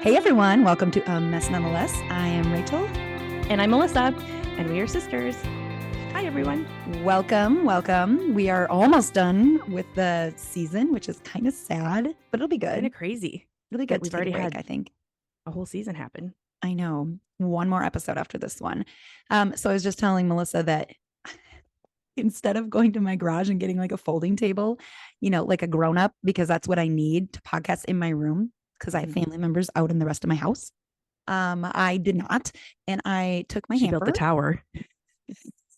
Hey everyone, welcome to A Mess Nonetheless. I am Rachel. And I'm Melissa, and we are sisters. Hi everyone. Welcome. We are almost done with the season, which is kind of sad, but it'll be good. Kind of crazy. Really good. We've already had, I think, a whole season happen. I know. One more episode after this one. So I was just telling Melissa that instead of going to my garage and getting like a folding table, like a grown up, because that's what I need to podcast in my room, because I have family members out in the rest of my house. I did not. And I took my hamper. Built the tower.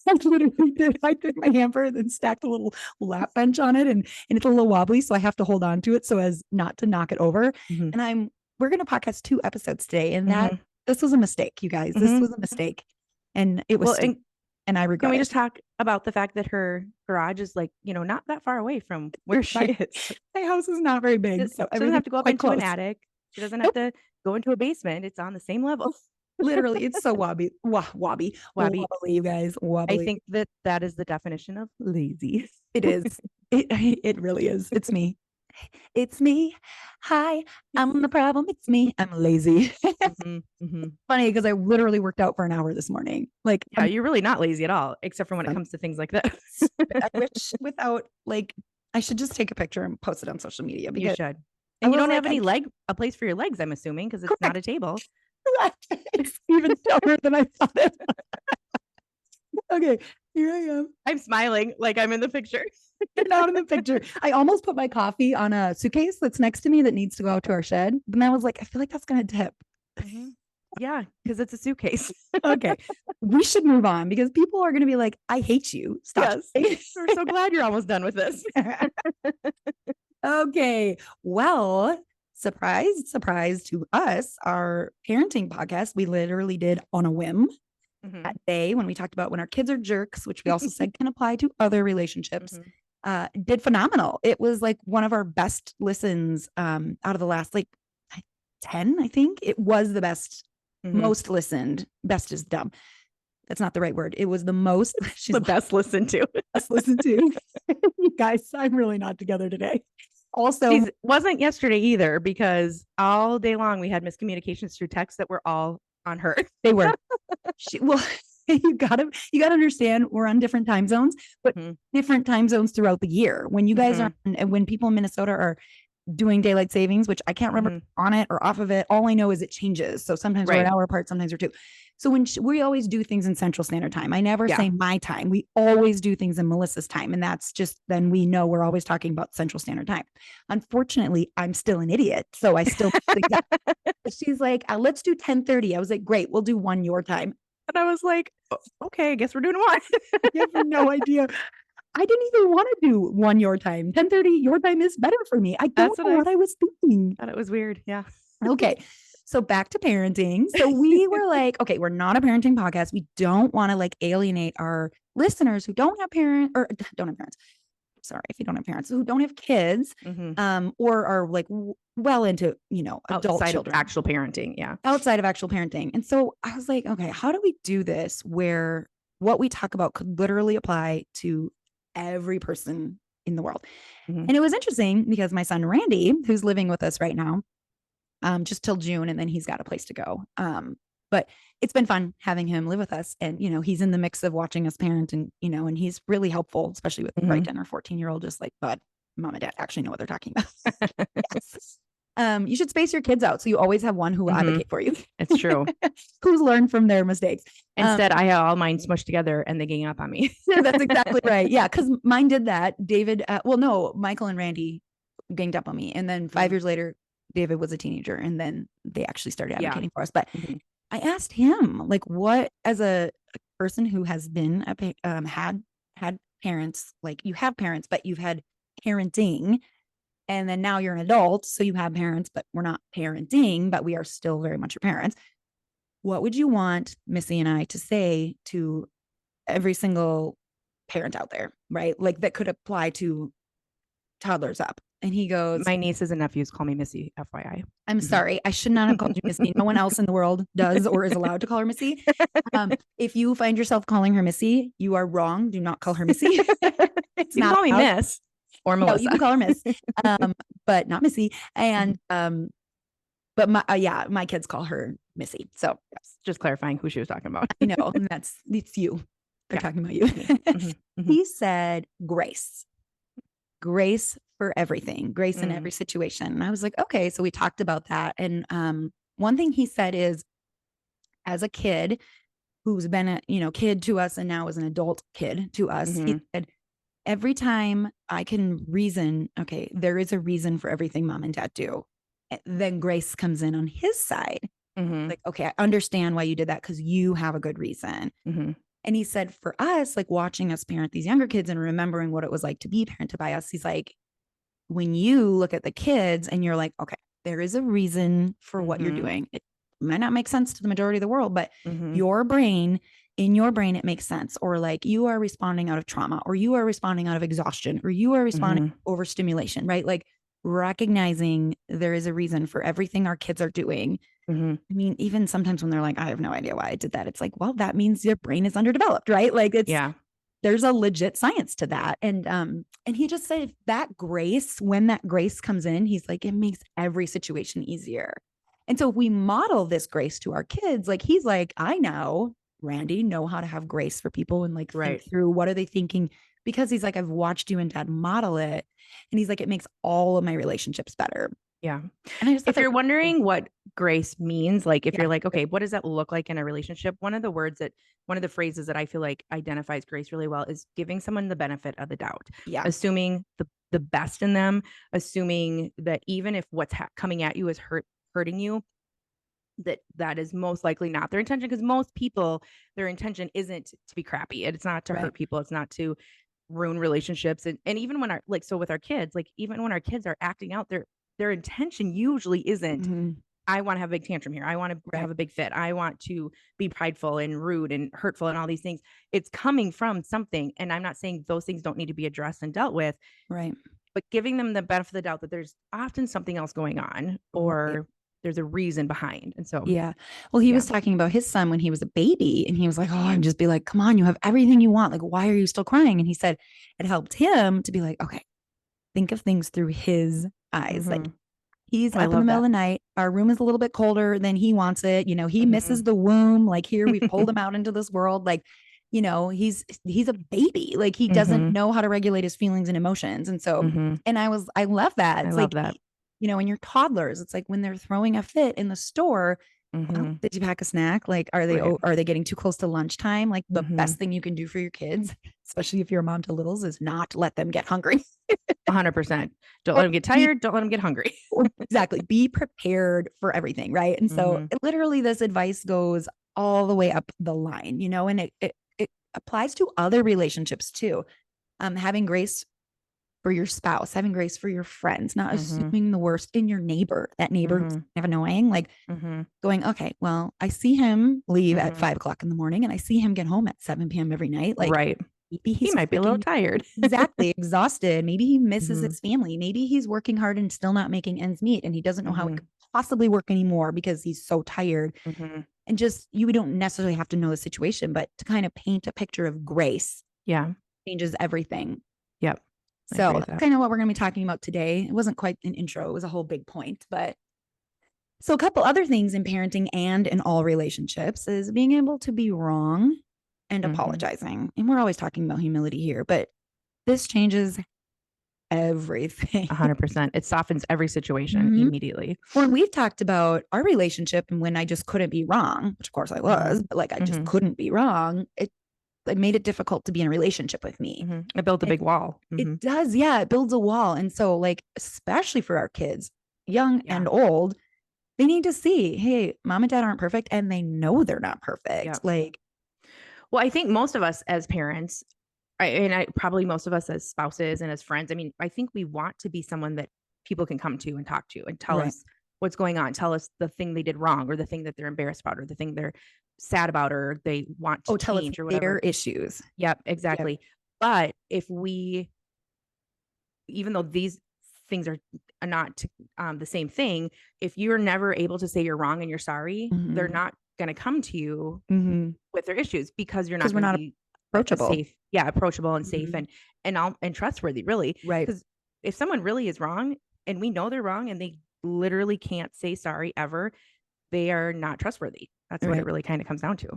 I literally did. I took my hamper and then stacked a little lap bench on it, and it's a little wobbly, so I have to hold on to it so as not to knock it over. And we're going to podcast 2 episodes today, and this was a mistake, you guys. This was a mistake, and it was. And I regret. Can we just talk about the fact that her garage is not that far away from where she is? My house is not very big, so she doesn't have to go up into an attic. She doesn't have to go into a basement. It's on the same level. Literally, it's so wobbly, you guys. Wobbly. I think that is the definition of lazy. It is. It really is. It's me. It's me. Hi, I'm the problem. It's me. I'm lazy. Funny because I literally worked out for an hour this morning. Like, yeah, you're really not lazy at all, except for when it comes to things like this. Which without I should just take a picture and post it on social media. Because you should. And you don't have a place for your legs, I'm assuming, because it's not a table. It's even dumber than I thought it. Okay, here I am. I'm smiling like I'm in the picture. You're not in the picture. I almost put my coffee on a suitcase that's next to me that needs to go out to our shed. But then I was like, I feel like that's going to tip. Yeah, because it's a suitcase. Okay, we should move on because people are going to be like, I hate you. Stop. Yes. We're so glad you're almost done with this. Okay, well, surprise to us, our parenting podcast, we literally did on a whim that day when we talked about when our kids are jerks, which we also said can apply to other relationships. Did phenomenal. It was like one of our best listens out of the last 10, I think. It was the best, most listened. Best is dumb. That's not the right word. It was the most. She's the best listened to. Best listened to. You guys, I'm really not together today. Also, she wasn't yesterday either, because all day long we had miscommunications through text that were all on her. They were. You gotta understand we're on different time zones, but different time zones throughout the year. When you guys are, and when people in Minnesota are doing daylight savings, which I can't remember on it or off of it, all I know is it changes. So sometimes we're an hour apart, sometimes we're 2. So when we always do things in Central Standard Time, I never say my time. We always do things in Melissa's time. And that's just, then we know we're always talking about Central Standard Time. Unfortunately, I'm still an idiot. So I still think that. She's like, let's do 10:30. I was like, great, we'll do 1 your time. And I was like, okay, I guess we're doing 1. You have no idea. I didn't even want to do 1 your time. 10:30 your time is better for me. I don't know what I was thinking. Thought it was weird. Yeah. Okay. So back to parenting. So we were like, okay, we're not a parenting podcast. We don't want to alienate our listeners who don't have parents or don't have parents. Sorry, if you don't have parents who don't have kids, or are well into, adult outside children. Of actual parenting. Yeah. Outside of actual parenting. And so I was like, okay, how do we do this where what we talk about could literally apply to every person in the world? And it was interesting because my son, Randy, who's living with us right now, just till June, and then he's got a place to go. But it's been fun having him live with us. And, he's in the mix of watching us parent and, and he's really helpful, especially with Brighton, our 14-year-old, just like, but mom and dad actually know what they're talking about. Yes. You should space your kids out so you always have one who will advocate for you. It's true. Who's learned from their mistakes. Instead, I have all mine smushed together and they gang up on me. That's exactly right. Yeah, because mine did that. David, Michael and Randy ganged up on me. And then 5 years later, David was a teenager, and then they actually started advocating for us. But I asked him, what, as a person who has been had parents, you have parents, but you've had parenting, and then now you're an adult, so you have parents, but we're not parenting, but we are still very much your parents. What would you want Missy and I to say to every single parent out there, right? That could apply to toddlers up. And he goes, my nieces and nephews call me Missy, FYI. I'm sorry. I should not have called you Missy. No one else in the world does or is allowed to call her Missy. If you find yourself calling her Missy, you are wrong. Do not call her Missy. It's you not call me Miss or Melissa. No, you can call her Miss, but not Missy. And But my kids call her Missy. So just clarifying who she was talking about. I know, and it's you. They're talking about you. He said grace for everything, grace in every situation. And I was like, okay. So we talked about that. And one thing he said is, as a kid who's been a kid to us and now is an adult kid to us, he said, every time I can reason, okay, there is a reason for everything mom and dad do, then grace comes in on his side. Like, okay, I understand why you did that because you have a good reason. And he said, for us, like watching us parent these younger kids and remembering what it was like to be parented by us, he's like, when you look at the kids and you're like, okay, there is a reason for what you're doing. It might not make sense to the majority of the world, but in your brain, it makes sense. Or like you are responding out of trauma, or you are responding out of exhaustion, or you are responding overstimulation, right? Like recognizing there is a reason for everything our kids are doing. I mean, even sometimes when they're like, I have no idea why I did that. It's like, well, that means your brain is underdeveloped, right? Like there's a legit science to that. And he just said that grace, when that grace comes in, he's like, it makes every situation easier. And so if we model this grace to our kids, like he's like, I now, Randy, know how to have grace for people and like think through what are they thinking, because he's like, I've watched you and dad model it. And he's like, it makes all of my relationships better. Yeah. And I just if you're wondering what grace means, like if you're like, okay, what does that look like in a relationship? One of the phrases that I feel like identifies grace really well is giving someone the benefit of the doubt. Yeah. Assuming the best in them, assuming that even if what's coming at you is hurting you, that is most likely not their intention, because most people, their intention isn't to be crappy. It's not to hurt people. It's not to ruin relationships. And even when with our kids, like even when our kids are acting out, their intention usually isn't, I want to have a big tantrum here. I want to have a big fit. I want to be prideful and rude and hurtful and all these things. It's coming from something. And I'm not saying those things don't need to be addressed and dealt with. Right. But giving them the benefit of the doubt that there's often something else going on, or there's a reason behind. And so, well, he was talking about his son when he was a baby, and he was like, oh, I'd just be like, come on, you have everything you want. Like, why are you still crying? And he said it helped him to be like, okay, think of things through his eyes. Like he's up in the middle of the night. Our room is a little bit colder than he wants it. He misses the womb. Like here, we pulled him out into this world. Like, he's a baby. Like he doesn't know how to regulate his feelings and emotions. And so, and I love that. It's like, that. When you're toddlers, it's like when they're throwing a fit in the store, well, did you pack a snack? Like, are they getting too close to lunchtime? Like the best thing you can do for your kids, especially if you're a mom to littles, is not let them get hungry. 100%. Don't let them get tired. Don't let them get hungry. Exactly. Be prepared for everything. Right. And so literally this advice goes all the way up the line, and it applies to other relationships too. Having grace for your spouse, having grace for your friends, not assuming the worst in your neighbor. That neighbor's kind of annoying. Like going, okay, well, I see him leave at 5 o'clock in the morning and I see him get home at 7 p.m. every night. Like, maybe he might be a little tired. Exactly. Exhausted. Maybe he misses his family. Maybe he's working hard and still not making ends meet. And he doesn't know how it could possibly work anymore because he's so tired. And just, you don't necessarily have to know the situation, but to kind of paint a picture of grace. Changes everything. Yep. So that's kind of what we're going to be talking about today. It wasn't quite an intro. It was a whole big point, but so a couple other things in parenting and in all relationships is being able to be wrong and apologizing. And we're always talking about humility here, but this changes everything. 100%. It softens every situation immediately. When we've talked about our relationship and when I just couldn't be wrong, which of course I was, but like I just couldn't be wrong. It made it difficult to be in a relationship with me. It built a big wall. It does. Yeah. It builds a wall. And so like, especially for our kids, young and old, they need to see, hey, mom and dad aren't perfect. And they know they're not perfect. Like, well, I think most of us as parents, probably most of us as spouses and as friends, I mean, I think we want to be someone that people can come to and talk to and tell us what's going on. Tell us the thing they did wrong, or the thing that they're embarrassed about, or the thing they're sad about, or they want to change, or whatever. Their issues. Yep, exactly. But if even though these things are not the same thing, if you're never able to say you're wrong and you're sorry, they're not going to come to you with their issues, because you're not going to be approachable. Safe. Yeah, approachable and safe and trustworthy, really. Right. Because if someone really is wrong and we know they're wrong and they literally can't say sorry ever, they are not trustworthy. That's what it really kind of comes down to.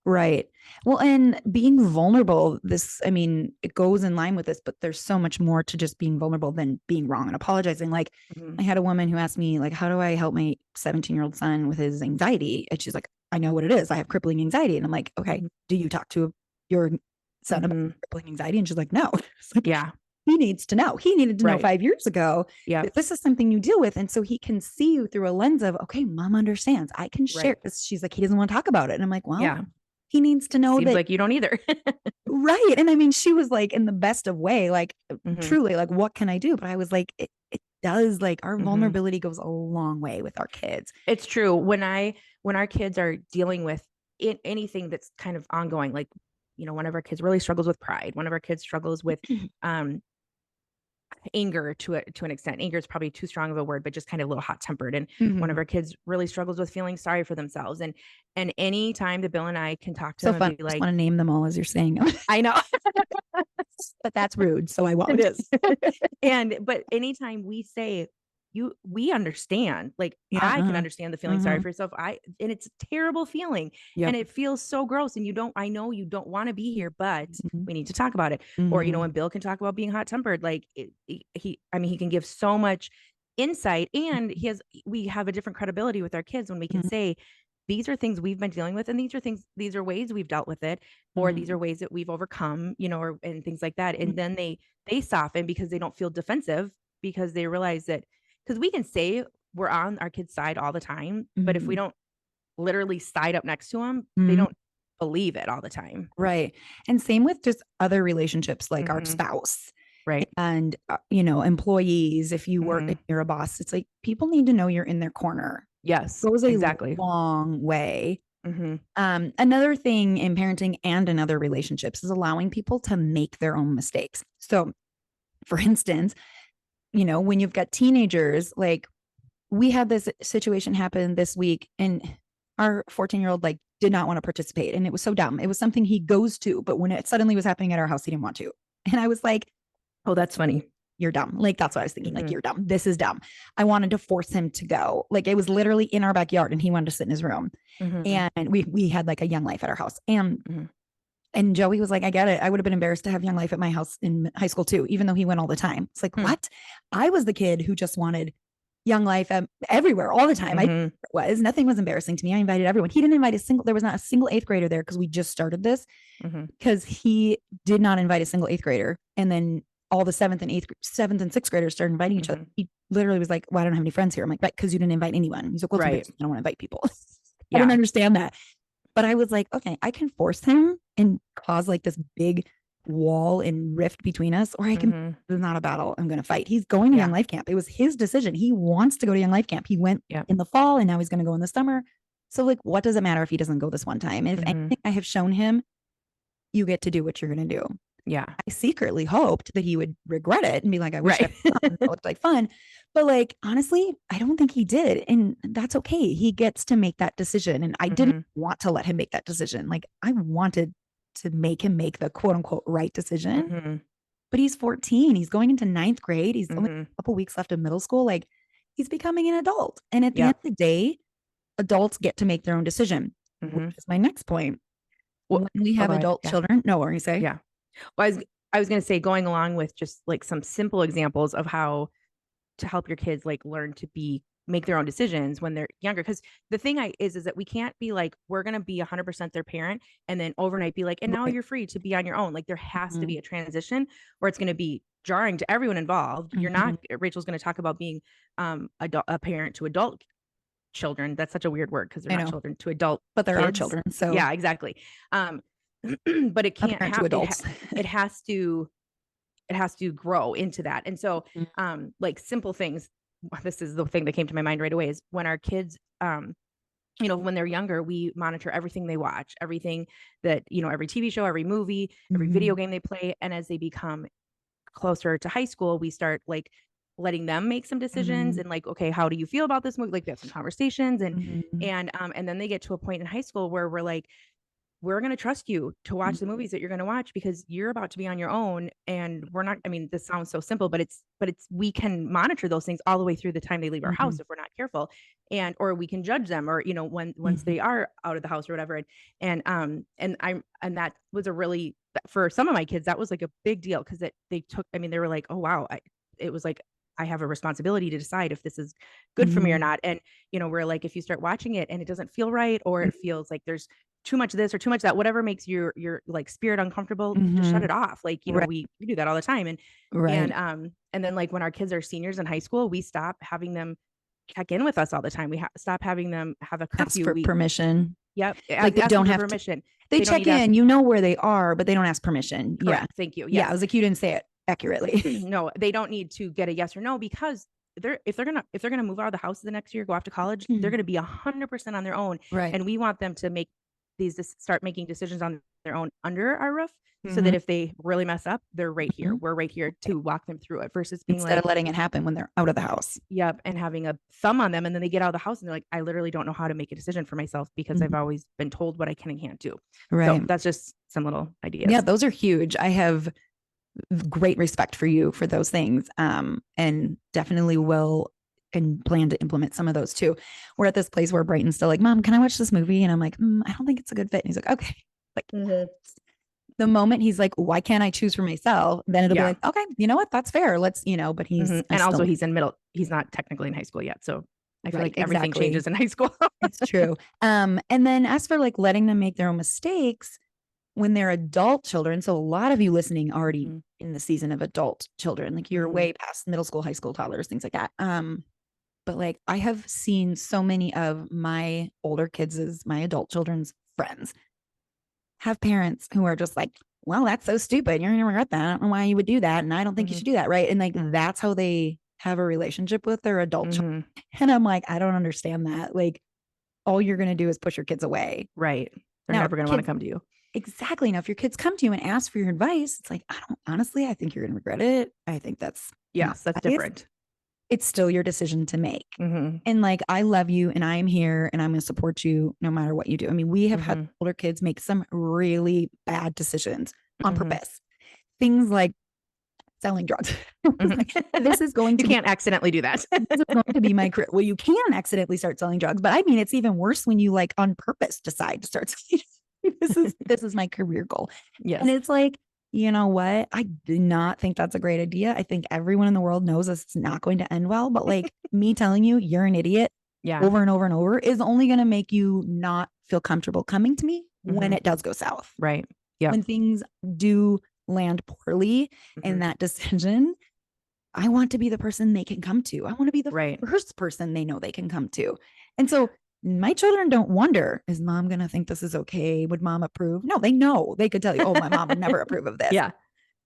Right. Well, and being vulnerable, I mean, it goes in line with this, but there's so much more to just being vulnerable than being wrong and apologizing. Like, I had a woman who asked me, like, how do I help my 17-year-old son with his anxiety? And she's like, I know what it is. I have crippling anxiety. And I'm like, okay, do you talk to your son about crippling anxiety? And she's like, no. Like, yeah. He needs to know. He needed to know 5 years ago. Yeah. This is something you deal with. And so he can see you through a lens of, okay, mom understands. I can share this. She's like, he doesn't want to talk about it. And I'm like, well, he needs to know. Seems like you don't either. Right. And I mean, she was like, in the best of way, like truly, like, what can I do? But I was like, it does, like, our vulnerability goes a long way with our kids. It's true. When our kids are dealing with anything that's kind of ongoing, like, you know, one of our kids really struggles with pride. One of our kids struggles with anger to an extent. Anger is probably too strong of a word, but just kind of a little hot tempered. And one of our kids really struggles with feeling sorry for themselves. And any time that Bill and I can talk to them and be like, I want to name them all as you're saying them. I know, but that's rude. So I won't. It is. But anytime we say, we understand, like, I can understand the feeling sorry for yourself. And it's a terrible feeling and it feels so gross. And I know you don't want to be here, but we need to talk about it. Or, you know, when Bill can talk about being hot tempered, like he can give so much insight, and we have a different credibility with our kids when we can say, these are things we've been dealing with, and these are ways we've dealt with it, or these are ways that we've overcome, you know, and things like that. And then they soften because they don't feel defensive, because they realize that, because we can say we're on our kids' side all the time, but if we don't literally side up next to them, they don't believe it all the time. Right. And same with just other relationships, like our spouse. Right. And, you know, employees, if you work and you're a boss, it's like, people need to know you're in their corner. Yes, it goes exactly. a long way. Another thing in parenting and in other relationships is allowing people to make their own mistakes. So, for instance, you know, when you've got teenagers, like, we had this situation happen this week, and our 14-year-old like did not want to participate. And it was so dumb. It was something he goes to, but when it suddenly was happening at our house, he didn't want to. And I was like, oh, that's funny. You're dumb. Like, that's what I was thinking. Like, you're dumb. This is dumb. I wanted to force him to go. Like, it was literally in our backyard and he wanted to sit in his room. And we had like a Young Life at our house. And Joey was like, I get it. I would have been embarrassed to have Young Life at my house in high school too, even though he went all the time. It's like, what? I was the kid who just wanted Young Life everywhere all the time. Nothing was embarrassing to me. I invited everyone. He didn't invite there was not a single 8th grader there, because we just started this, because he did not invite a single 8th grader. And then all the 7th and 6th graders started inviting each other. He literally was like, well, I don't have any friends here. I'm like, because you didn't invite anyone. He's like, well, I don't want to invite people. I don't understand that. But I was like, okay, I can force him and cause like this big wall and rift between us, or I can, it's not a battle I'm going to fight. He's going to Young Life camp. It was his decision. He wants to go to Young Life camp. He went in the fall, and now he's going to go in the summer. So like, what does it matter if he doesn't go this one time? And if anything, I have shown him, you get to do what you're going to do. Yeah. I secretly hoped that he would regret it and be like, I wish it looked like fun. But like, honestly, I don't think he did. And that's okay. He gets to make that decision. And I didn't want to let him make that decision. Like, I wanted to make him make the quote unquote right decision. But he's 14. He's going into 9th grade. He's only a couple weeks left of middle school. Like, he's becoming an adult. And at the end of the day, adults get to make their own decision, which is my next point. When we have adult children, no, what are you saying? Yeah. Well, I was going to say, going along with just like some simple examples of how to help your kids like learn to make their own decisions when they're younger. Because the thing is that we can't be like, we're going to be 100% their parent and then overnight be like, and now you're free to be on your own. Like, there has to be a transition, or it's going to be jarring to everyone involved. You're not, Rachel's going to talk about being a parent to adult children. That's such a weird word, because they're not children to adult, but there are children. So yeah, exactly. But it can't have adults. It has to grow into that. And so like simple things, this is the thing that came to my mind right away, is when our kids you know, when they're younger, we monitor everything they watch, everything that, you know, every TV show, every movie, every video game they play. And as they become closer to high school, we start like letting them make some decisions and like, okay, how do you feel about this movie? Like, we have some conversations and then they get to a point in high school where we're like, we're going to trust you to watch the movies that you're going to watch because you're about to be on your own. And we're not, I mean, this sounds so simple, but we can monitor those things all the way through the time they leave our house if we're not careful. Or we can judge them, or, once they are out of the house or whatever. And that was a really, for some of my kids, that was like a big deal because they were like, oh, wow. It was like, I have a responsibility to decide if this is good for me or not. And, we're like, if you start watching it and it doesn't feel right, or it feels like there's too much of this or too much that, whatever makes your like spirit uncomfortable, just shut it off. Like, we do that all the time. And then like when our kids are seniors in high school, we stop having them check in with us all the time. We stop having them have a curfew. Ask for permission. Yep. Like they don't have permission. They check in, where they are, but they don't ask permission. Correct. Yeah. Thank you. Yes. Yeah. I was like, you didn't say it accurately. No, they don't need to get a yes or no, because if they're gonna move out of the house the next year, go off to college, they're gonna be 100% on their own. Right. And we want them to start making decisions on their own under our roof, so that if they really mess up, they're right here. We're right here to walk them through it, versus being instead of letting it happen when they're out of the house. Yep. And having a thumb on them, and then they get out of the house and they're like, I literally don't know how to make a decision for myself because I've always been told what I can and can't do. Right. So that's just some little ideas. Yeah, those are huge. I have great respect for you for those things, and definitely will and plan to implement some of those too. We're at this place where Brighton's still like, Mom, can I watch this movie? And I'm like, I don't think it's a good fit. And he's like, okay. Like the moment he's like, why can't I choose for myself? Then it'll be like, okay, you know what? That's fair. Let's, but he's, and also he's he's not technically in high school yet. So I feel like everything changes in high school. It's true. And then as for like letting them make their own mistakes when they're adult children. So a lot of you listening already in the season of adult children, like you're way past middle school, high school, toddlers, things like that. But like I have seen so many of my older kids' my adult children's friends have parents who are just like, well, that's so stupid. You're going to regret that. I don't know why you would do that. And I don't think you should do that. Right. And like, that's how they have a relationship with their adult children. And I'm like, I don't understand that. Like, all you're going to do is push your kids away. Right. They're never going to want to come to you. Exactly. Now, if your kids come to you and ask for your advice, it's like, I think you're going to regret it. I think that's different. It's still your decision to make. And like, I love you and I am here and I'm going to support you no matter what you do. I mean, we have had older kids make some really bad decisions on purpose. Things like selling drugs. This is going to you can't accidentally do that. This is going to be my career. Well, you can accidentally start selling drugs, but I mean, it's even worse when you like on purpose decide to start selling. This is my career goal. Yes. And it's like, you know what? I do not think that's a great idea. I think everyone in the world knows it's not going to end well, but like me telling you you're an idiot over and over and over is only going to make you not feel comfortable coming to me when it does go south. Right. Yeah. When things do land poorly in that decision, I want to be the person they can come to. I want to be the first person they know they can come to. And so my children don't wonder, is mom going to think this is okay? Would mom approve? No, they know. They could tell you, oh, my mom would never approve of this. Yeah.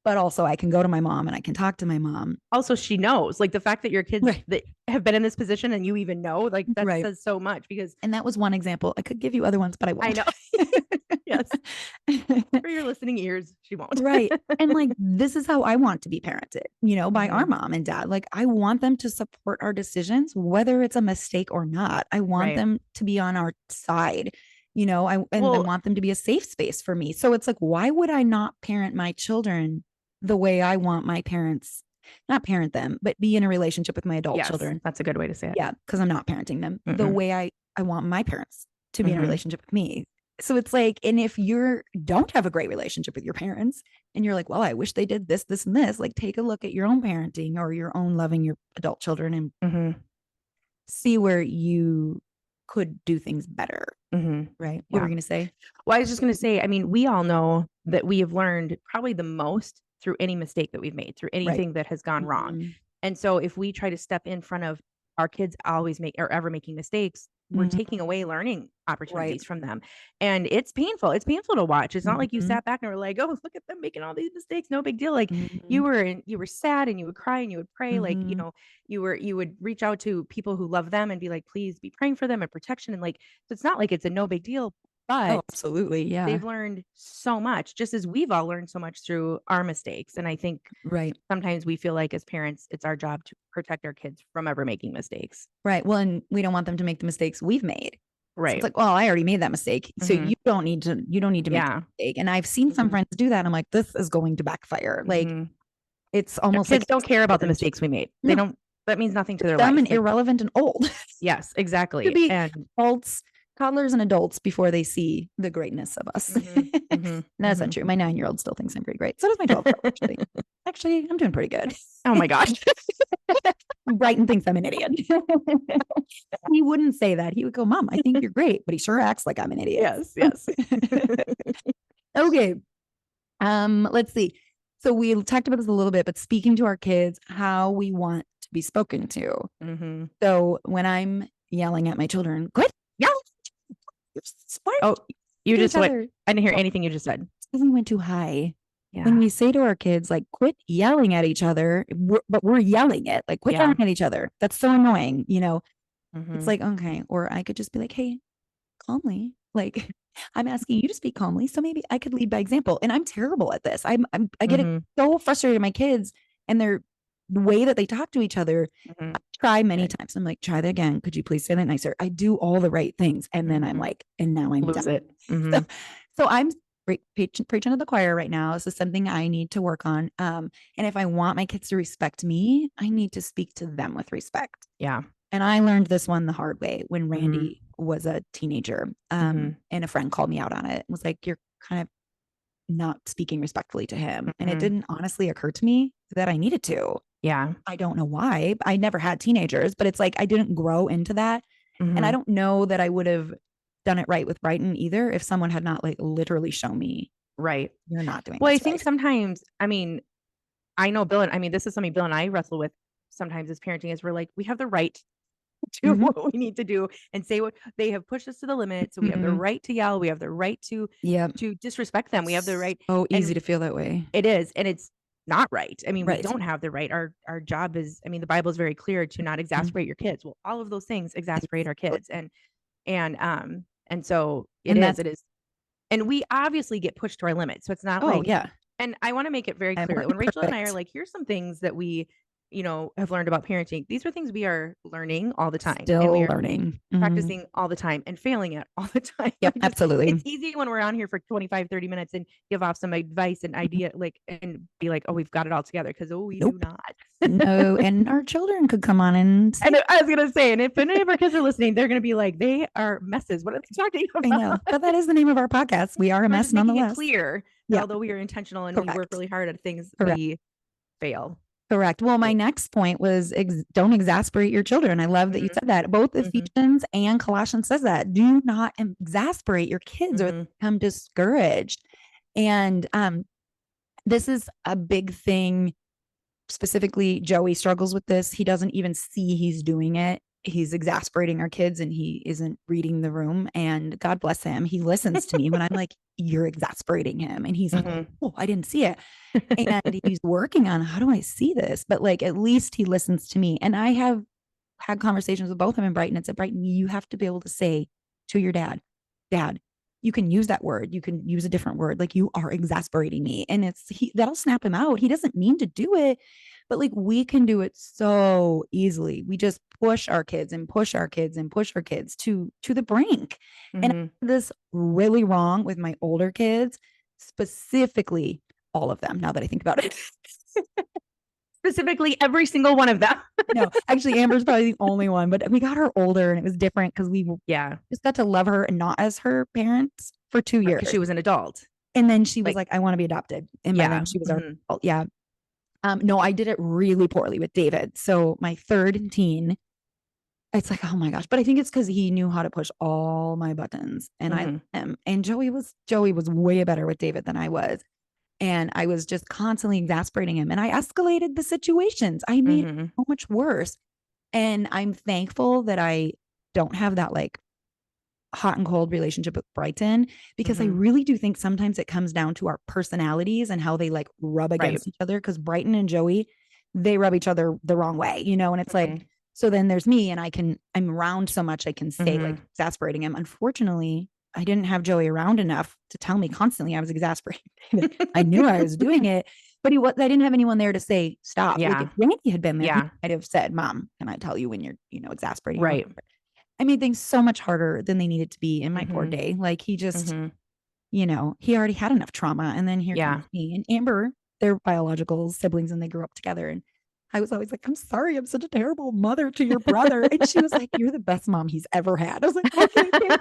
But also I can go to my mom and I can talk to my mom. Also, she knows, like the fact that your kids that have been in this position and you even know, like that says so much and that was one example. I could give you other ones, but I won't. I know. Yes. For your listening ears, she won't. Right. And like, this is how I want to be parented, by our mom and dad. Like I want them to support our decisions, whether it's a mistake or not. I want them to be on our side. I want them to be a safe space for me. So it's like, why would I not parent my children the way I want my parents, not parent them, but be in a relationship with my adult children? That's a good way to say it. Yeah. Because I'm not parenting them the way I want my parents to be in a relationship with me. So it's like, and if you don't have a great relationship with your parents and you're like, well, I wish they did this, this, and this, like take a look at your own parenting or your own loving your adult children and see where you could do things better. Right. What were you going to say? Well, I was just going to say, I mean, we all know that we have learned probably the most through any mistake that we've made, through anything that has gone wrong. And so if we try to step in front of our kids ever making mistakes, we're taking away learning opportunities from them. And it's painful. It's painful to watch. It's not like you sat back and were like, oh, look at them making all these mistakes. No big deal. Like you were sad and you would cry and you would pray. Like, you would reach out to people who love them and be like, please be praying for them and protection. And like, so it's not like it's a no big deal, but absolutely. Yeah. They've learned so much, just as we've all learned so much through our mistakes. And I think sometimes we feel like as parents, it's our job to protect our kids from ever making mistakes. Right. Well, and we don't want them to make the mistakes we've made. Right. So it's like, well, I already made that mistake. So you don't need to make a mistake. And I've seen some friends do that. I'm like, this is going to backfire. Like it's almost kids like don't care about the mistakes we made. They don't, that means nothing to their dumb life. And irrelevant and old. Yes, exactly. To be adults, toddlers and adults before they see the greatness of us. That's not true. My 9-year-old still thinks I'm pretty great. So does my 12-year-old. Actually, I'm doing pretty good. Oh my gosh. Brighton thinks I'm an idiot. He wouldn't say that. He would go, Mom, I think you're great, but he sure acts like I'm an idiot. Yes. Okay. Let's see. So we talked about this a little bit, but speaking to our kids, how we want to be spoken to. So when I'm yelling at my children, quit yelling. Oh, you just went, I didn't hear anything you just said. We went too high. Yeah. When we say to our kids, like, quit yelling at each other, but we're yelling it, like, quit yelling at each other. That's so annoying, you know? It's like, okay. Or I could just be like, hey, calmly. Like, I'm asking you to speak calmly. So maybe I could lead by example. And I'm terrible at this. I get so frustrated with my kids and the way that they talk to each other. I try many times. I'm like, try that again. Could you please say that nicer? I do all the right things. And then I'm like, and now I'm lose done. it. So I'm preaching to the choir right now. This is something I need to work on. And if I want my kids to respect me, I need to speak to them with respect. Yeah. And I learned this one the hard way when Randy was a teenager. And a friend called me out on it. Was like, you're kind of not speaking respectfully to him. And it didn't honestly occur to me that I needed to. Yeah. I don't know why. I never had teenagers, but it's like I didn't grow into that. And I don't know that I would have done it right with Brighton either if someone had not like literally shown me, right, you're not doing well, this I think right. Sometimes, I mean, I know Bill and I mean, this is something Bill and I wrestle with sometimes as parenting is we're like, we have the right to do what we need to do and say what they have pushed us to the limit. So we have the right to yell. We have the right to disrespect them. We have the right. Oh, easy to feel that way. It is. And it's not right. I mean, we don't have the right. Our job is, I mean, the Bible is very clear to not exasperate your kids. Well, all of those things exasperate our kids. And so it is. And we obviously get pushed to our limits. So it's not and I want to make it very clear that when Rachel and I are like, here's some things that we, have learned about parenting. These are things we are learning all the time. Still and we are learning. Practicing all the time and failing at all the time. Yep, absolutely. It's easy when we're on here for 25, 30 minutes and give off some advice and idea, and be like, oh, we've got it all together. Cause we do not. No. And our children could come on and say, and I was going to say, and if any of our kids are listening, they're going to be like, they are messes. What are they talking about? I know, but that is the name of our podcast. We are a mess nonetheless. Clear. Although we are intentional and we work really hard at things, we fail. Correct. Well, my next point was don't exasperate your children. I love that you said that. Both Ephesians and Colossians says that. Do not exasperate your kids or become discouraged. And this is a big thing. Specifically, Joey struggles with this. He doesn't even see he's doing it. He's exasperating our kids and he isn't reading the room. And God bless him. He listens to me when I'm like, you're exasperating him. And he's like, oh, I didn't see it. And he's working on, how do I see this? But like, at least he listens to me. And I have had conversations with both of him and Brighton and said, Brighton, you have to be able to say to your dad, you can use that word. You can use a different word. Like, you are exasperating me. And that'll snap him out. He doesn't mean to do it, but like, we can do it so easily. We just push our kids and push our kids and push our kids to the brink. And I did this really wrong with my older kids, specifically all of them. Now that I think about it, specifically every single one of them. No, actually Amber's probably the only one, but we got her older and it was different because we just got to love her and not as her parents for 2 years. Because she was an adult. And then she was like, I want to be adopted. And by then she was our adult. Yeah. No, I did it really poorly with David. So my third teen, it's like, oh my gosh. But I think it's because he knew how to push all my buttons. And I am. And Joey was way better with David than I was. And I was just constantly exasperating him. And I escalated the situations. I made it so much worse. And I'm thankful that I don't have that like hot and cold relationship with Brighton, because I really do think sometimes it comes down to our personalities and how they like rub against each other. Because Brighton and Joey, they rub each other the wrong way, and it's like, so then there's me and I'm around so much I can say like exasperating him. Unfortunately, I didn't have Joey around enough to tell me constantly I was exasperating. I knew I was doing it, but I didn't have anyone there to say, stop. Like if Randy had been there, I'd have said, Mom, can I tell you when you're, exasperating? Right. I made things so much harder than they needed to be in my poor day. Like he just, you know, he already had enough trauma. And then here comes me and Amber, they're biological siblings and they grew up together. And I was always like, I'm sorry, I'm such a terrible mother to your brother. And she was like, you're the best mom he's ever had. I was like, okay, thank you.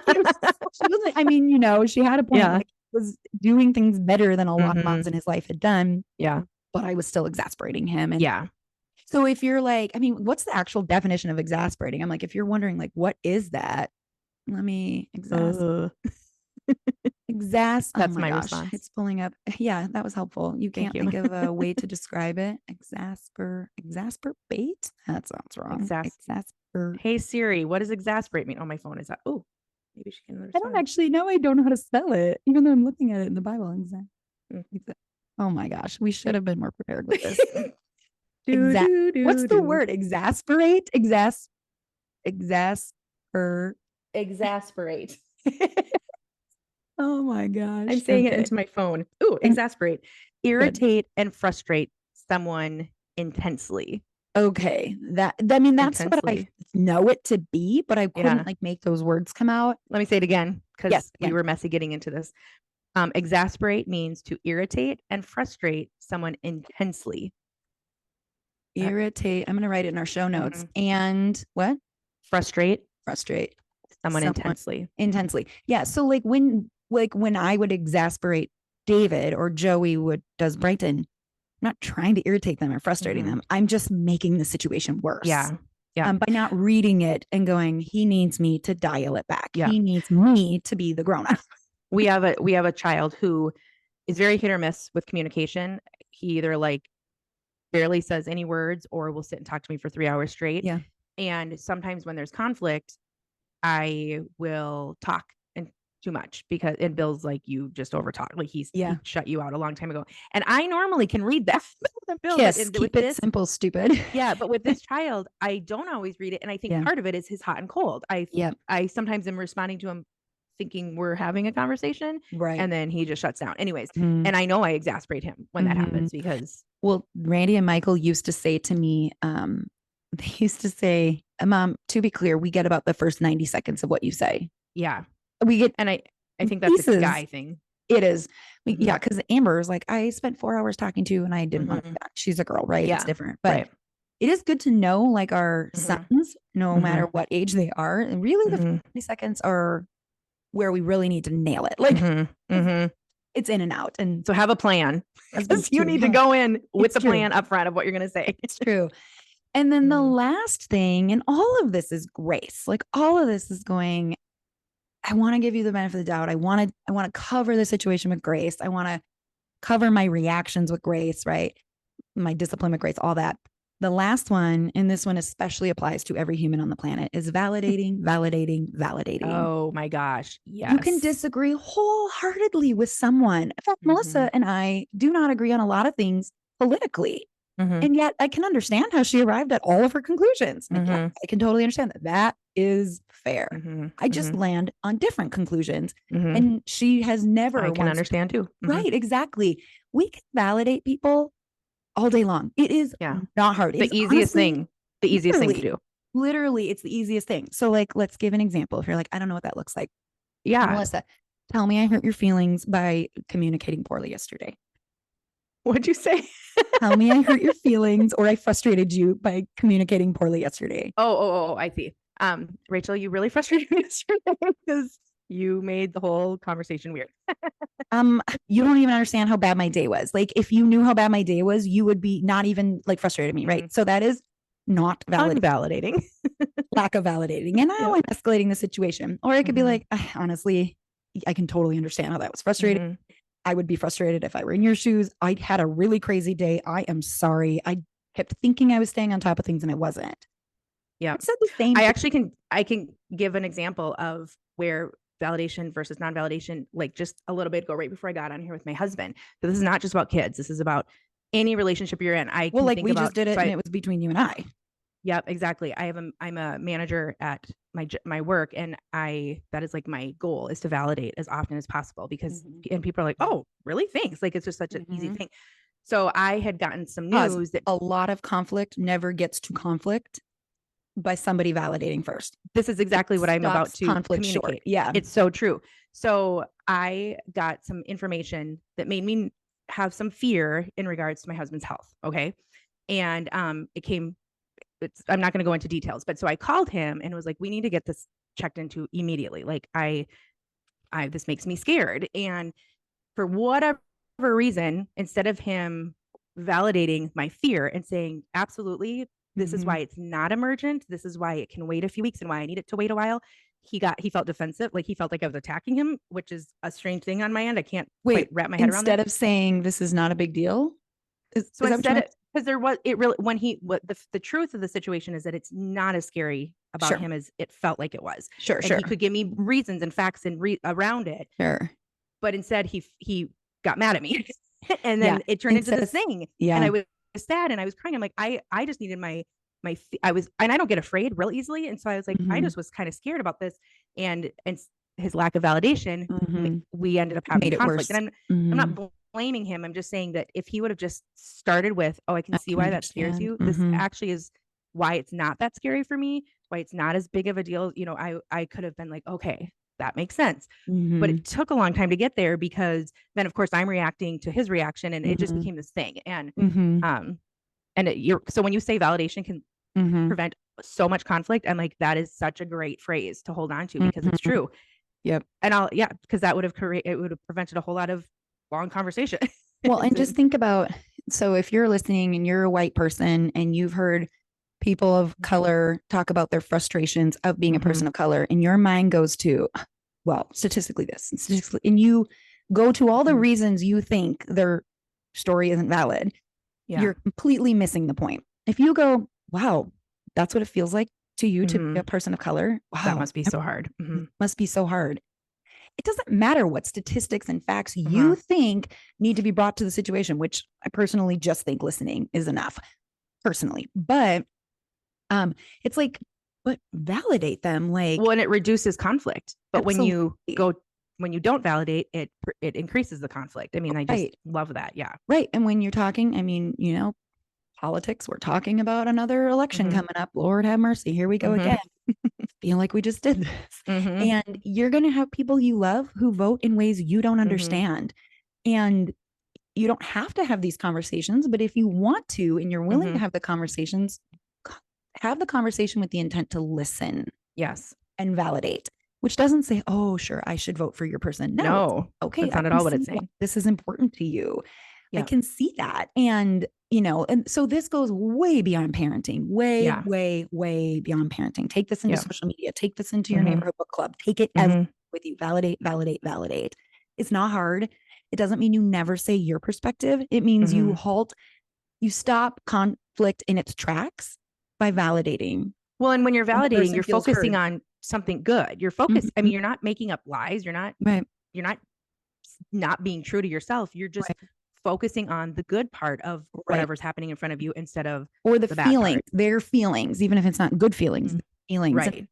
She wasn't, I mean, you know, she had a point. Like, was doing things better than a lot of moms in his life had done. Yeah. But I was still exasperating him. And so if you're like, I mean, what's the actual definition of exasperating? I'm like, if you're wondering, like, what is that? Let me That's my response. It's pulling up. Yeah, that was helpful. You can't think of a way to describe it. Exasperate? That sounds wrong. Hey Siri, what does exasperate mean? Oh, my phone is up. Oh, maybe she can understand. I don't actually know. I don't know how to spell it, even though I'm looking at it in the Bible. Oh my gosh, we should have been more prepared with this. What's the word? Exasperate? Exasperate. Oh my gosh. I'm saying it into my phone. Ooh, exasperate. Irritate and frustrate someone intensely. Okay. That's intensely. What I know it to be, but I couldn't like make those words come out. Let me say it again because we were messy getting into this. Exasperate means to irritate and frustrate someone intensely. Irritate. I'm going to write it in our show notes. And what? Frustrate someone intensely. Yeah. So like when I would exasperate David or Joey does Brighton, I'm not trying to irritate them or frustrating them. I'm just making the situation worse. Yeah. By not reading it and going, he needs me to dial it back. Yeah. He needs me to be the grown-up. We have a child who is very hit or miss with communication. He either like barely says any words or will sit and talk to me for 3 hours straight. Yeah. And sometimes when there's conflict, I will talk and too much and Bill's like, you just over talk. Like he shut you out a long time ago. And I normally can read that. Bill, keep it simple, stupid. Yeah. But with this child, I don't always read it. And I think part of it is his hot and cold. I sometimes am responding to him thinking we're having a conversation. Right. And then he just shuts down. Anyways. And I know I exasperate him when that happens because. Well, Randy and Michael used to say to me, they used to say, Mom, to be clear, we get about the first 90 seconds of what you say. Yeah. We get, and I think that's a guy thing. It is. Yeah. Cause Amber is like, I spent 4 hours talking to and I didn't want that. She's a girl, right? Yeah. It's different, but it is good to know like our sons, no matter what age they are. And really the 30 seconds are where we really need to nail it. Like it's in and out. And so have a plan. You need to go in with the plan up front of what you're going to say. It's true. And then the last thing, and all of this is grace. Like all of this is going, I want to give you the benefit of the doubt. I want to cover the situation with grace. I want to cover my reactions with grace, right? My discipline with grace, all that. The last one, and this one especially applies to every human on the planet, is validating. Oh my gosh. Yes. You can disagree wholeheartedly with someone. In fact, Melissa and I do not agree on a lot of things politically. And yet I can understand how she arrived at all of her conclusions. Like, I can totally understand that. That is fair. I just land on different conclusions. And she has never. I can understand too. Right. Exactly. We can validate people all day long. It is not hard. The easiest thing to do. Literally, it's the easiest thing. So like, let's give an example. If you're like, I don't know what that looks like. Yeah. Melissa, tell me I hurt your feelings by communicating poorly yesterday. What'd you say? Tell me I hurt your feelings or I frustrated you by communicating poorly yesterday. Oh, I see. Rachel, you really frustrated me yesterday because you made the whole conversation weird. You don't even understand how bad my day was. Like if you knew how bad my day was, you would be not even like frustrated me, right? So that is not validating. Lack of validating. And now I'm escalating the situation. Or I could be like, honestly, I can totally understand how that was frustrating. I would be frustrated if I were in your shoes. I had a really crazy day. I am sorry. I kept thinking I was staying on top of things and I wasn't. Yeah. I said the same. I can give an example of where validation versus non-validation, like just a little bit ago, right before I got on here with my husband. So this is not just about kids. This is about any relationship you're in. We just did it and it was between you and I. Yep, exactly. I'm a manager at my work, and that is like my goal is to validate as often as possible because and people are like, oh, really? Thanks. Like it's just such an easy thing. So I had gotten some news that a lot of conflict never gets to conflict by somebody validating first. This is exactly what I'm about to conflict communicate. short. Yeah. It's so true. So I got some information that made me have some fear in regards to my husband's health. Okay. And I'm not going to go into details, but so I called him and was like, we need to get this checked into immediately. Like this makes me scared. And for whatever reason, instead of him validating my fear and saying, absolutely, this is why it's not emergent. This is why it can wait a few weeks and why I need it to wait a while. He felt defensive. Like he felt like I was attacking him, which is a strange thing on my end. I can't quite wrap my head around that. Instead of saying this is not a big deal. So instead, because the truth of the situation is that it's not as scary about him as it felt like it was. Sure. He could give me reasons and facts and around it. Sure. But instead he got mad at me and then it turned into this thing. Yeah. And I was sad and I was crying. I'm like, I just needed and I don't get afraid real easily. And so I was like, I just was kind of scared about this and his lack of validation, we ended up having conflict. And I'm not blaming him. I'm just saying that if he would have just started with, I can see why that scares you. This actually is why it's not that scary for me, why it's not as big of a deal. I could have been like, okay, that makes sense. But it took a long time to get there because then of course I'm reacting to his reaction and it just became this thing. And, so when you say validation can prevent so much conflict, I'm like, that is such a great phrase to hold on to because it's true. Yep. And because that would have prevented a whole lot of long conversation. Well, and just think about, so if you're listening and you're a white person and you've heard people of color talk about their frustrations of being a person of color, and your mind goes to, well, statistically this, and you go to all the reasons you think their story isn't valid, you're completely missing the point. If you go, wow, that's what it feels like to you to be a person of color. Wow, that must be so hard. Must be so hard. It doesn't matter what statistics and facts you think need to be brought to the situation, which I personally just think listening is enough personally. But it's like, but validate them. Like, well, and it reduces conflict. But when you don't validate it, it increases the conflict. I mean, I just love that. Yeah. Right. And when you're talking, I mean, politics, we're talking about another election coming up. Lord have mercy. Here we go again. Feel like we just did this. And you're going to have people you love who vote in ways you don't understand. And you don't have to have these conversations, but if you want to, and you're willing to have the conversations, have the conversation with the intent to listen. Yes. And validate, which doesn't say, oh, sure, I should vote for your person. No. Okay. That's not at all what it's saying. This is important to you. I can see that. And, and so this goes way beyond parenting, way beyond parenting. Take this into social media, take this into your neighborhood book club, take it with you, validate. It's not hard. It doesn't mean you never say your perspective. It means you stop conflict in its tracks by validating. Well, and when you're validating, you're focusing on something good. You're focused. I mean, you're not making up lies. You're not being true to yourself. You're just focusing on the good part of whatever's happening in front of you instead of the feelings, their feelings, even if it's not good feelings, feelings. Right.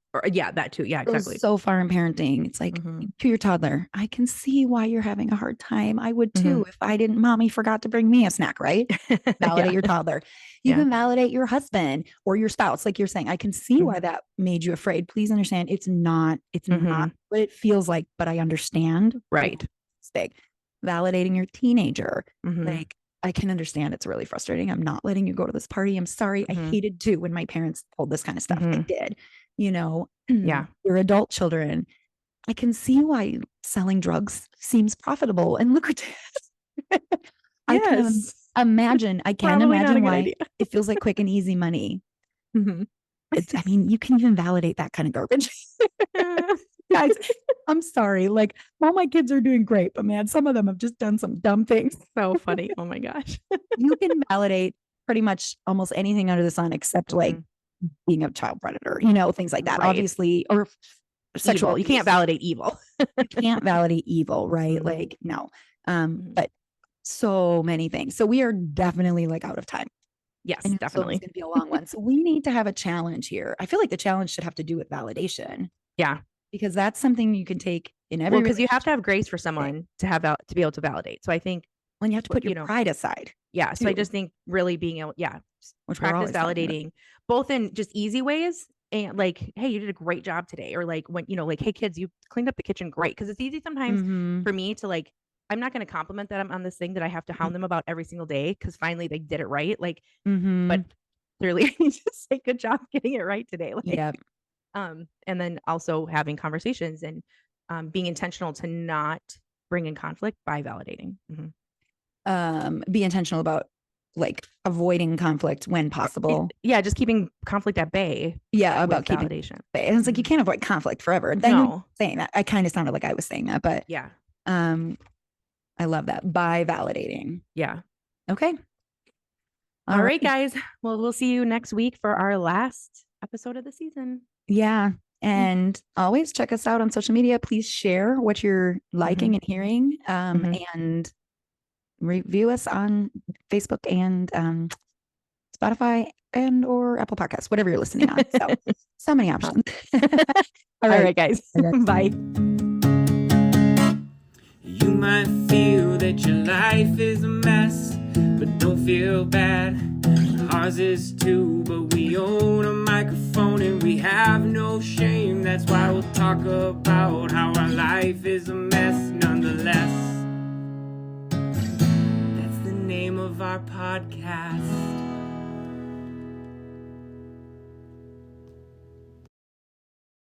That too. Yeah, exactly. So far in parenting, it's like to your toddler, I can see why you're having a hard time. I would too if mommy forgot to bring me a snack, right? Validate your toddler. You can validate your husband or your spouse. Like you're saying, I can see why that made you afraid. Please understand it's not what it feels like, but I understand. Right. It's big. Validating your teenager. Like, I can understand it's really frustrating. I'm not letting you go to this party. I'm sorry. I hated too when my parents told this kind of stuff. I did, your adult children. I can see why selling drugs seems profitable and lucrative. I can imagine why it feels like quick and easy money. I mean, you can even validate that kind of garbage. Guys, I'm sorry. Like, all my kids are doing great, but man, some of them have just done some dumb things. So funny. Oh my gosh. You can validate pretty much almost anything under the sun except like being a child predator, things like that. Obviously, or sexual evil. You can't validate evil. You can't validate evil, right? Like, no. But so many things. So we are definitely like out of time. Yes, and definitely. So it's going to be a long one. So we need to have a challenge here. I feel like the challenge should have to do with validation. Yeah. Because that's something you can take in every because you have to have grace for someone to be able to validate. So I think when you have to put your pride aside. Yeah. So I just think really being able, practice validating both in just easy ways and like, hey, you did a great job today. Or like when, like, hey kids, you cleaned up the kitchen great. Cause it's easy sometimes for me to like, I'm not going to compliment them on this thing that I have to hound them about every single day. Cause finally they did it right. Like, but clearly just say good job getting it right today. Like, yeah. And then also having conversations and being intentional to not bring in conflict by validating. Be intentional about like avoiding conflict when possible. Just keeping conflict at bay. Yeah, about keeping validation. And it's like you can't avoid conflict forever. Then No. Saying that, I kind of sounded like I was saying that, but yeah. I love that. By validating. Yeah. Okay. All right, guys. Well, we'll see you next week for our last episode of the season. Yeah. And always check us out on social media. Please share what you're liking and hearing. And review us on Facebook and Spotify and or Apple Podcasts, whatever you're listening on. So many options. All right, guys. Bye. You might feel that your life is a mess, but don't feel bad. Ours is too, but we own a microphone and we have no shame. That's why we'll talk about how our life is a mess nonetheless. That's the name of our podcast.